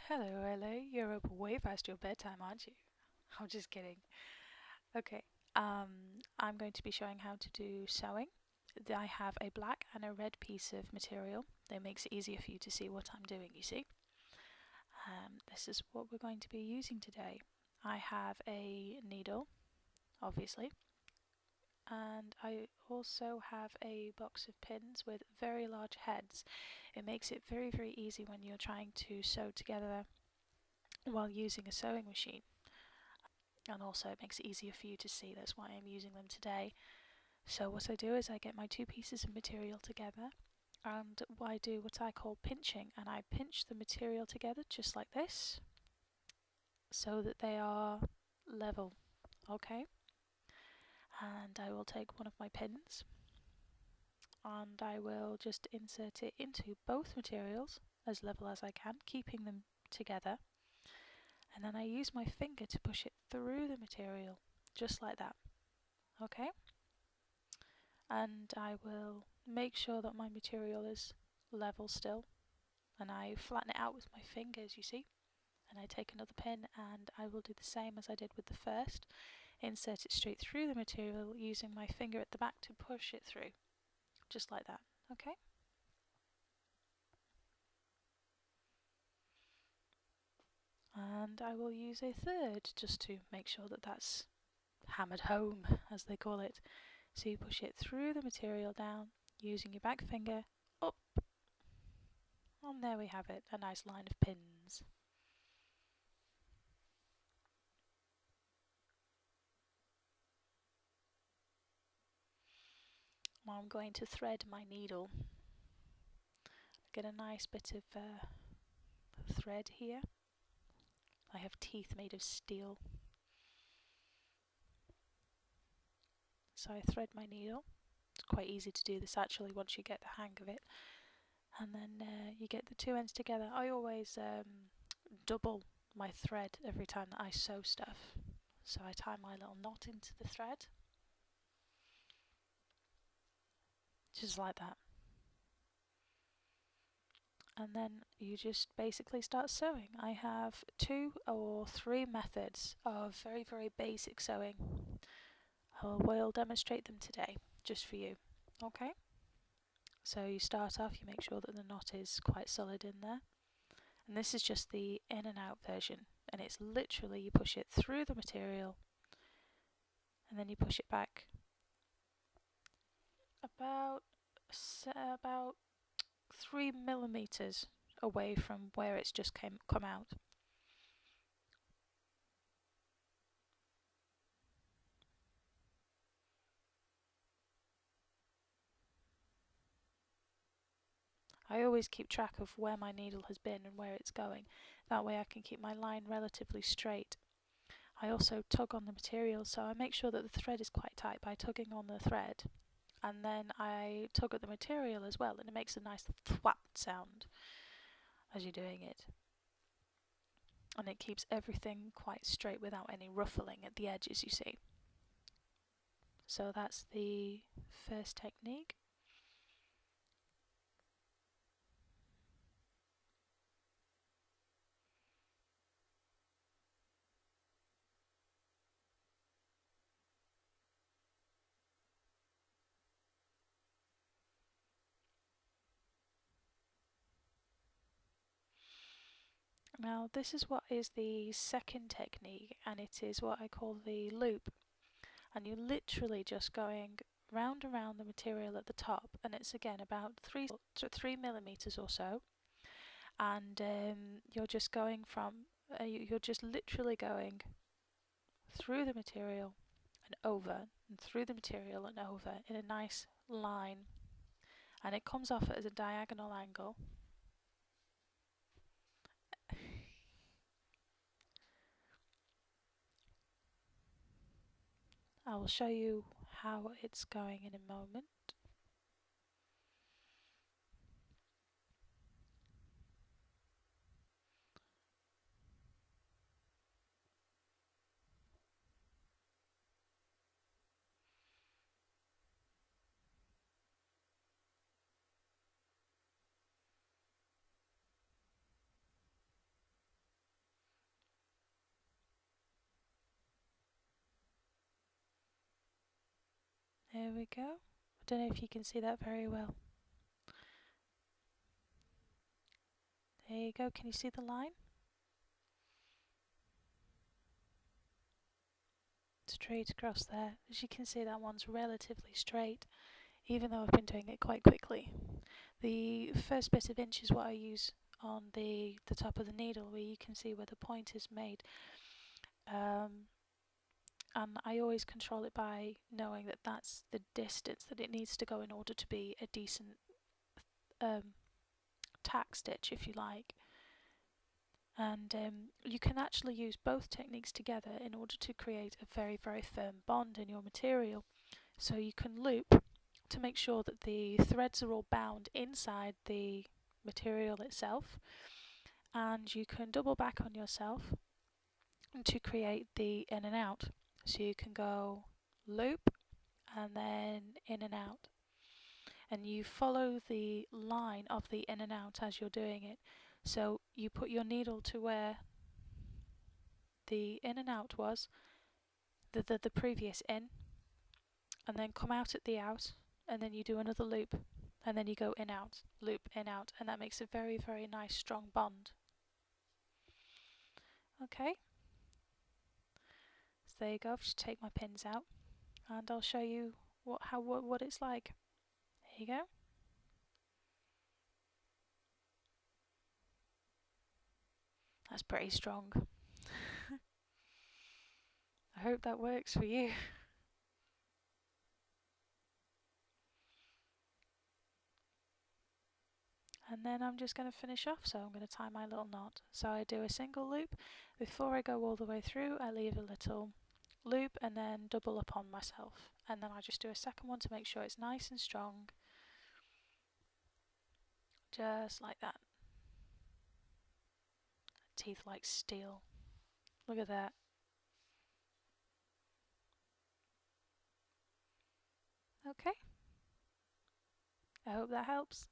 Hello, LA. You're up way past your bedtime, aren't you? I'm just kidding. Okay. I'm going to be showing how to do sewing. I have a black and a red piece of material. That makes it easier for you to see what I'm doing, you see. This is what we're going to be using today. I have a needle, obviously, and I also have a box of pins with very large heads. It makes it very, very easy when you're trying to sew together while using a sewing machine. And also it makes it easier for you to see. That's why I'm using them today. So what I do is I get my two pieces of material together and I do what I call pinching, and I pinch the material together just like this so that they are level. Okay, and I will take one of my pins and I will just insert it into both materials as level as I can, keeping them together, and then I use my finger to push it through the material just like that. Okay, and I will make sure that my material is level still, and I flatten it out with my fingers, you see, and I take another pin and I will do the same as I did with the first, insert it straight through the material using my finger at the back to push it through, just like that. Okay, and I will use a third just to make sure that that's hammered home, as they call it. So you push it through the material down using your back finger up, and there we have it, a nice line of pins. Now I'm going to thread my needle. Get a nice bit of thread here. I have teeth made of steel. So I thread my needle. It's quite easy to do this actually once you get the hang of it. And then you get the two ends together. I always double my thread every time that I sew stuff. So I tie my little knot into the thread. Just like that. And then you just basically start sewing. I have 2 or 3 methods of very, very basic sewing. I will demonstrate them today, just for you. Okay? So you start off, you make sure that the knot is quite solid in there. And this is just the in and out version. And it's literally, you push it through the material and then you push it back about 3 millimeters away from where it's just come out. I always keep track of where my needle has been and where it's going. That way I can keep my line relatively straight. I also tug on the material, so I make sure that the thread is quite tight by tugging on the thread. And then I tug at the material as well, and it makes a nice thwap sound as you're doing it. And it keeps everything quite straight without any ruffling at the edges, you see. So that's the first technique. Now this is what is the second technique, and it is what I call the loop. And you're literally just going round and round the material at the top, and it's again about 3 millimeters or so, and you're just going from you're just literally going through the material and over and through the material and over in a nice line, and it comes off at a diagonal angle. I will show you how it's going in a moment. There we go. I don't know if you can see that very well. There you go. Can you see the line? Straight across there. As you can see, that one's relatively straight, even though I've been doing it quite quickly. The first bit of inch is what I use on the top of the needle, where you can see where the point is made. And I always control it by knowing that that's the distance that it needs to go in order to be a decent tack stitch, if you like. And you can actually use both techniques together in order to create a very, very firm bond in your material. So you can loop to make sure that the threads are all bound inside the material itself, and you can double back on yourself to create the in and out. So you can go loop and then in and out, and you follow the line of the in and out as you're doing it. So you put your needle to where the in and out was, the previous in, and then come out at the out, and then you do another loop, and then you go in out, loop in out, and that makes a very, very nice strong bond. Okay, so there you go. I've just take my pins out and I'll show you what it's like. There you go. That's pretty strong. I hope that works for you. And then I'm just going to finish off, so I'm going to tie my little knot. So I do a single loop. Before I go all the way through, I leave a little loop and then double up on myself. And then I just do a second one to make sure it's nice and strong. Just like that. Teeth like steel. Look at that. Okay. I hope that helps.